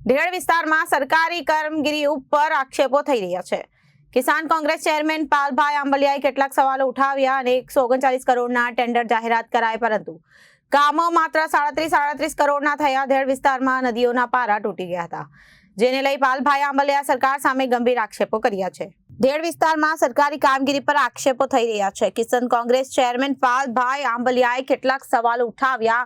ઢેડ વિસ્તારમાં સરકારી કામગીરી ઉપર આક્ષેપો થઈ રહ્યા છે। કિસાન કોંગ્રેસ ચેરમેન પાલભાઈ આંબલિયાએ કેટલાક સવાલો ઉઠાવ્યા અને 139 કરોડના ટેન્ડર જાહેરાત કરાય, પરંતુ કામો માત્ર 37 કરોડના થયા। ઢેડ વિસ્તારમાં નદીઓના પારા તૂટી ગયા હતા, જેને લઈ પાલભાઈ આંબલિયા સરકાર સામે ગંભીર આક્ષેપો કર્યા છે। ઢેડ વિસ્તારમાં સરકારી કામગીરી પર આક્ષેપો થઈ રહ્યા છે। કિસાન કોંગ્રેસ ચેરમેન પાલભાઈ આંબલિયાએ કેટલાક સવાલો ઉઠાવ્યા।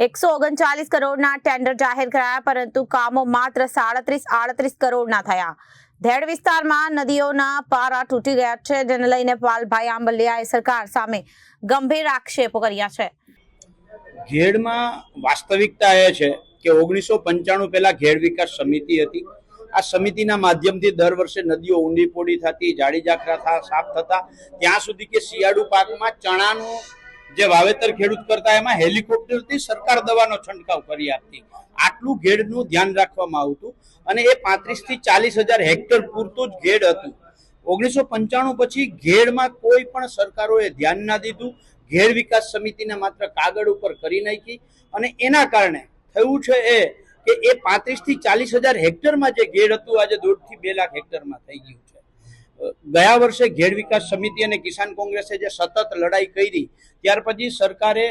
139 કરોડના ટેન્ડર જાહેર કરાયા, પરંતુ કામો માત્ર 37 કરોડના થયા। ઢેડ વિસ્તારમાં નદીઓના પારા તૂટી ગયા છે, જેને લઈને પાલભાઈ આંબલિયાએ સરકાર સામે ગંભીર આક્ષેપો કર્યા છે। ઘેડમાં વાસ્તવિકતા એ છે કે 1995 પહેલા ઘેડ વિકાસ સમિતિ હતી। આ સમિતિના માધ્યમથી દર વર્ષે નદીઓ ઊંડી પોડી થતી, જાડી જાખરા સાફ થતા, ત્યાં સુધી કે શિયાળુ પાકમાં ચણાનું જે વાવેતર ખેડૂત કરતા એમાં હેલિકોપ્ટરથી સરકાર દવાનો છંટકાવ કરી આપતી। આટલું ઘેડનું ધ્યાન રાખવામાં આવતું અને એ 35 થી 40 હજાર હેક્ટર પૂરતું જ ઘેડ હતું। 1995 પછી ઘેડમાં કોઈ પણ સરકારોએ ધ્યાન ના દીધું। ઘેડ વિકાસ સમિતિને માત્ર કાગળ ઉપર કરી નાખી અને એના કારણે થયું છે એ કે એ 35 થી 40 હજાર હેક્ટરમાં જે ઘેડ હતું આજે 1.5 થી 2 લાખ હેક્ટરમાં થઈ ગયું છે। ગયા વર્ષે ઘેડ વિકાસ સમિતિ અને કિસાન કોંગ્રેસે જે સતત લડાઈ કરી, ત્યાર પછી સરકારે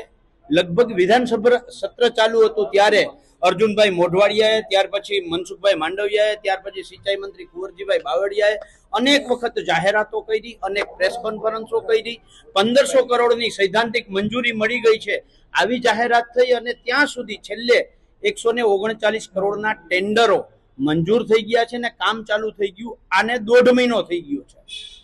લગભગ વિધાનસભા સત્ર ચાલુ હતું ત્યારે અર્જુનભાઈ મોઢવાડિયાએ, ત્યાર પછી મનસુખભાઈ માંડવિયાએ, ત્યાર પછી સિંચાઈ મંત્રી કુંવરજીભાઈ બાવળિયાએ અનેક વખત જાહેરાતો કરી, અનેક પ્રેસ કોન્ફરન્સો કરી। 1500 કરોડની સૈદ્ધાંતિક મંજૂરી મળી ગઈ છે આવી જાહેરાત થઈ અને ત્યાં સુધી છેલ્લે 139 કરોડના ટેન્ડરો મંજૂર થઈ ગયા છે ને કામ ચાલુ થઈ ગયું। આને 1.5 મહિનો થઈ ગયો છે,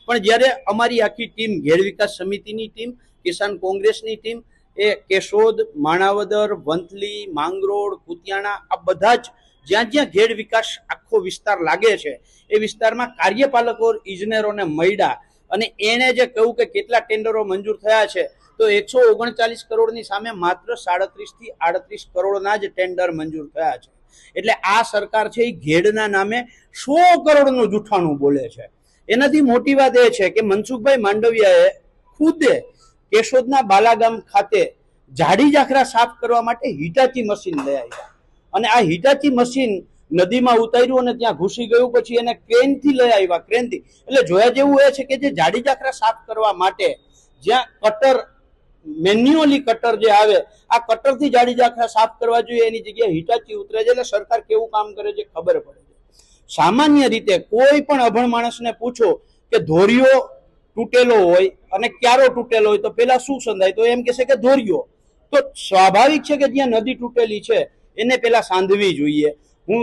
પણ જ્યારે અમારી આખી ટીમ, ઘેડ વિકાસ સમિતિની ટીમ, કિસાન કોંગ્રેસની ટીમ, એ કેશોદ, માણાવદર, વંથલી, માંગરોળ, કુતિયાણા, આ બધા જ જ્યાં જ્યાં ઘેડ વિકાસ આખો વિસ્તાર લાગે છે એ વિસ્તારમાં કાર્યપાલકો ઇજનેરોને મળ્યા અને એને જે કહ્યું કે કેટલા ટેન્ડરો મંજૂર થયા છે, તો 139 કરોડની સામે માત્ર 37 થી 38 કરોડના જ ટેન્ડર મંજૂર થયા છે। એટલે આ સરકાર છે એ ઘેડના નામે 100 કરોડનું જૂઠાણું બોલે છે। એનાથી મોટી વાત એ છે કે મનસુખભાઈ માંડવિયાએ ખુદે કેશોદના બાલાગામ ખાતે જાડી જાખરા સાફ કરવા માટે હિટાચી મશીન લઈ આવ્યા અને આ હિટાચી મશીન નદીમાં ઉતાર્યું અને ત્યાં ઘૂસી ગયું, પછી એને ક્રેનથી લઈ આવ્યા, ક્રેનથી। એટલે જોયા જેવું એ છે કે જે જાડી જાખરા સાફ કરવા માટે જ્યાં કટર, મેન્યુઅલી કટર જે આવે, આ કટરથી જાડી જાખરા સાફ કરવા જોઈએ એની જગ્યાએ હિટાચી ઉતરે છે। એટલે સરકાર કેવું કામ કરે છે ખબર પડે છે। સામાન્ય રીતે કોઈ પણ અભણ માણસને પૂછો કે ધોરિયો તૂટેલો હોય અને ક્યારો તૂટેલો હોય તો પેલા શું સંધાય, તો એમ કહેશે કે ધોરિયો। તો સ્વાભાવિક છે કે જ્યાં નદી તૂટેલી છે એને પેલા સાંધવી જોઈએ। હું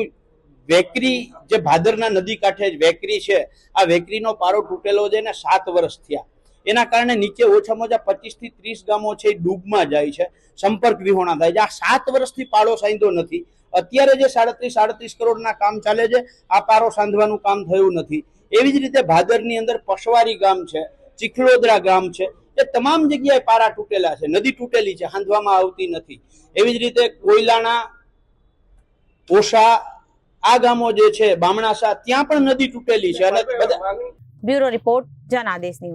વેકરી, જે ભાદરના નદી કાંઠે જ વેકરી છે, આ વેકરીનો પારો તૂટેલો છે ને 7 વર્ષ થયા। એના કારણે નીચે ઓછામાં ઓછા 25 થી 30 ગામો છે એ ડૂબમાં જાય છે, સંપર્ક વિહોણા થાય છે। આ 7 વર્ષથી પાળો સાંધ્યો નથી। અત્યારે જે 37 કરોડના કામ ચાલે છે, આ પારો સાંધવાનું કામ થયું નથી। એવી જ રીતે ભાદરની અંદર પશવારી ગામ છે, ચીખલોદરા ગામ છે, એ તમામ જગ્યાએ પારા તૂટેલા છે, નદી તૂટેલી છે, હાંધવામાં આવતી નથી। એવી જ રીતે કોયલાણા, ઓશા, આ ગામો જે છે, બામણાસા, ત્યાં પણ નદી તૂટેલી છે અને બ્યુરો રિપોર્ટ, જનાદેશ ન્યૂઝ।